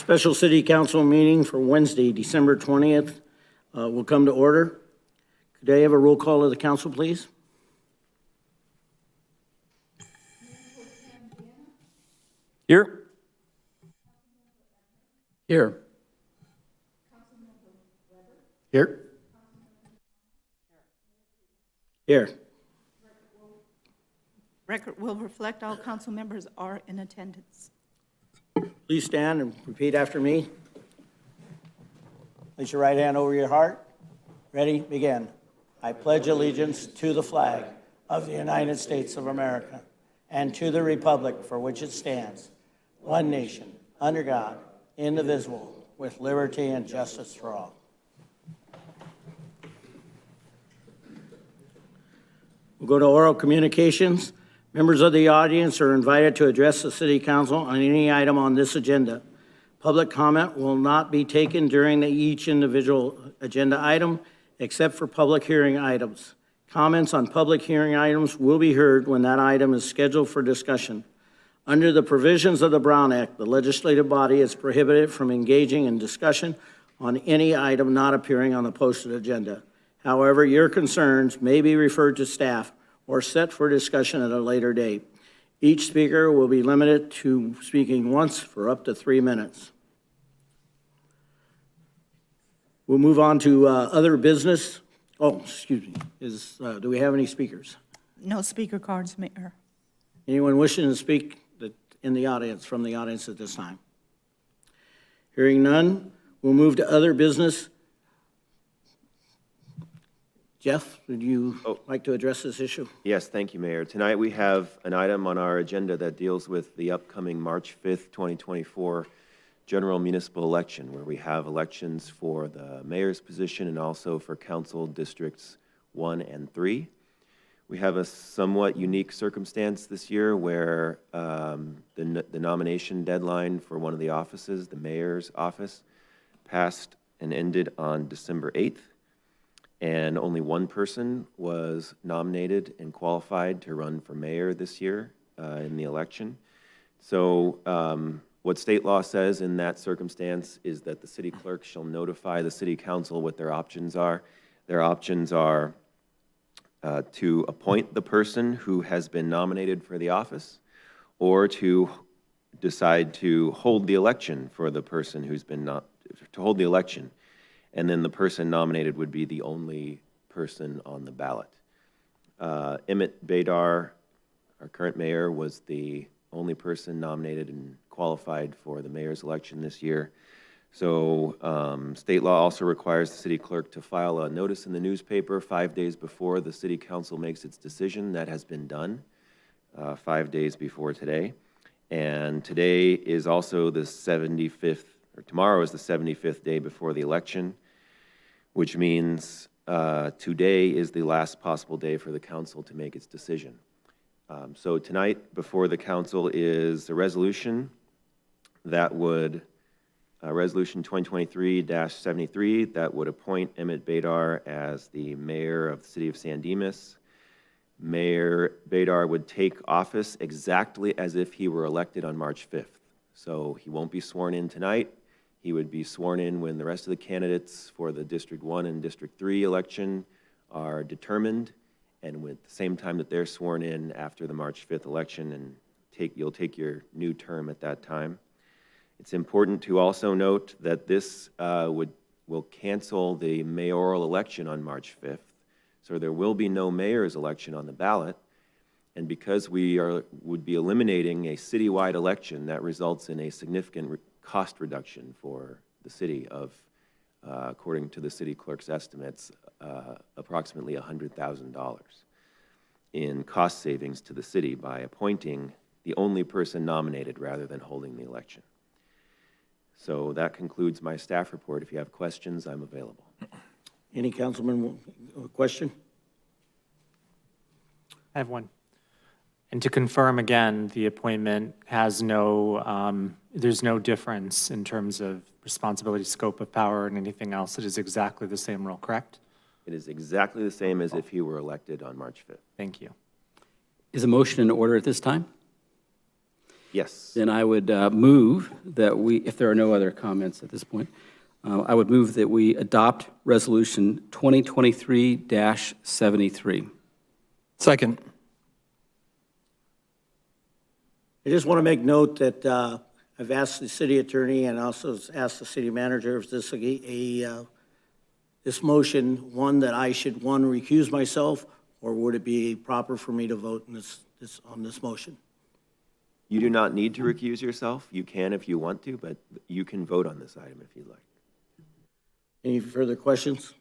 Special City Council meeting for Wednesday, December 20th will come to order. Could I have a roll call of the council, please? Here. Here. Here. Here. Record will reflect all council members are in attendance. Please stand and repeat after me. Place your right hand over your heart. Ready? Begin. I pledge allegiance to the flag of the United States of America and to the republic for which it stands, one nation, under God, indivisible, with liberty and justice for all. We'll go to oral communications. Members of the audience are invited to address the City Council on any item on this agenda. Public comment will not be taken during each individual agenda item, except for public hearing items. Comments on public hearing items will be heard when that item is scheduled for discussion. Under the provisions of the Brown Act, the legislative body is prohibited from engaging in discussion on any item not appearing on the posted agenda. However, your concerns may be referred to staff or set for discussion at a later date. Each speaker will be limited to speaking once for up to 3 minutes. We'll move on to other business. Oh, excuse me. Do we have any speakers? No speaker cards, Mayor. Anyone wishing to speak in the audience, from the audience at this time? Hearing none, we'll move to other business. Jeff, would you like to address this issue? Yes, thank you, Mayor. Tonight we have an item on our agenda that deals with the upcoming March 5th, 2024 general municipal election, where we have elections for the mayor's position and also for council districts 1 and 3. We have a somewhat unique circumstance this year where the nomination deadline for one of the offices, the mayor's office, passed and ended on December 8th. And only one person was nominated and qualified to run for mayor this year in the election. So what state law says in that circumstance is that the city clerk shall notify the city council what their options are. Their options are to appoint the person who has been nominated for the office, or to decide to hold the election for the person who's been to hold the election. And then the person nominated would be the only person on the ballot. Emmett Badar, our current mayor, was the only person nominated and qualified for the mayor's election this year. So state law also requires the city clerk to file a notice in the newspaper 5 days before the city council makes its decision. That has been done 5 days before today. And today is also the 75th, or tomorrow is the 75th day before the election, which means today is the last possible day for the council to make its decision. So tonight before the council is a resolution that would, Resolution 2023-73, that would appoint Emmett Badar as the mayor of the city of San Dimas. Mayor Badar would take office exactly as if he were elected on March 5th. So he won't be sworn in tonight. He would be sworn in when the rest of the candidates for the District 1 and District 3 election are determined, and with the same time that they're sworn in after the March 5th election, and you'll take your new term at that time. It's important to also note that this will cancel the mayoral election on March 5th, so there will be no mayor's election on the ballot. And because we would be eliminating a citywide election, that results in a significant cost reduction for the city of, according to the city clerk's estimates, approximately $100,000 in cost savings to the city by appointing the only person nominated rather than holding the election. So that concludes my staff report. If you have questions, I'm available. Any councilman question? I have one. And to confirm again, the appointment has no, there's no difference in terms of responsibility, scope of power, and anything else. It is exactly the same role, correct? It is exactly the same as if he were elected on March 5th. Thank you. Is a motion in order at this time? Yes. Then I would move that we, if there are no other comments at this point, I would move that we adopt Resolution 2023-73. Second. I just want to make note that I've asked the city attorney and also asked the city manager if this this motion, one, that I should, one, recuse myself, or would it be proper for me to vote in on this motion? You do not need to recuse yourself. You can if you want to, but you can vote on this item if you'd like. Any further questions?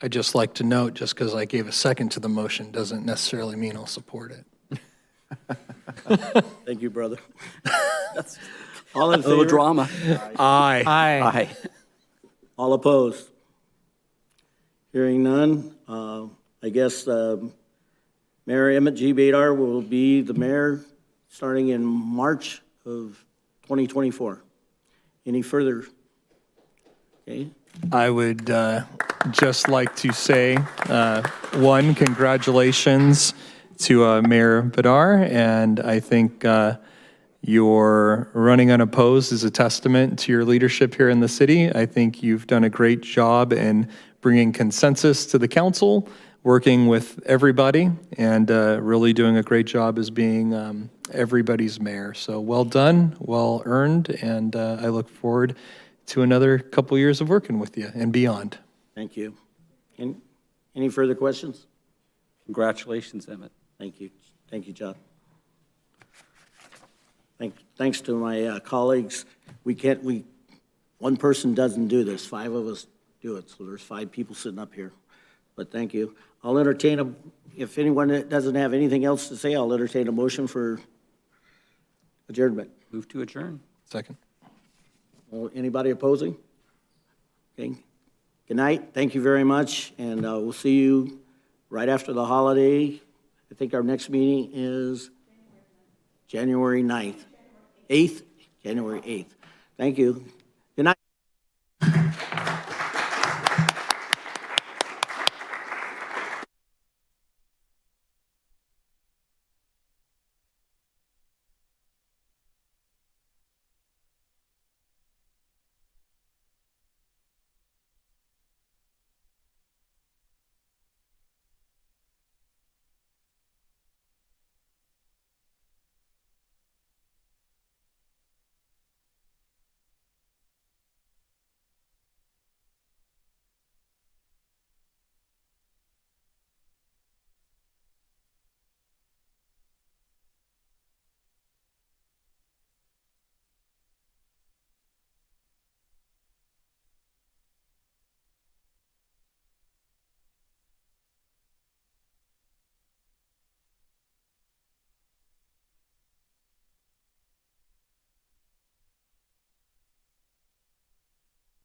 I'd just like to note, just because I gave a second to the motion doesn't necessarily mean I'll support it. Thank you, brother. All in A little favor? drama. Aye. Aye. Aye. All opposed? Hearing none, I guess Mayor Emmett G. Bedar will be the mayor starting in March of 2024. Any further? Okay, I would just like to say, one, congratulations to Mayor Bedar, and I think your running unopposed is a testament to your leadership here in the city. I think you've done a great job in bringing consensus to the council, working with everybody, and really doing a great job as being everybody's mayor. So well done, well earned, and I look forward to another couple years of working with you and beyond. thank you. Any further questions? Congratulations, Emmett. Thank you. Thank you, John. Thanks to my colleagues. One person doesn't do this. 5 of us do it, so there's 5 people sitting up here. But thank you. I'll entertain if anyone doesn't have anything else to say, I'll entertain a motion for adjournment. Move to adjourn. Second. Well, anybody opposing? Okay. Good night. Thank you very much, and we'll see you right after the holiday. I think our next meeting is January 9th. 8th? January 8th. Thank you.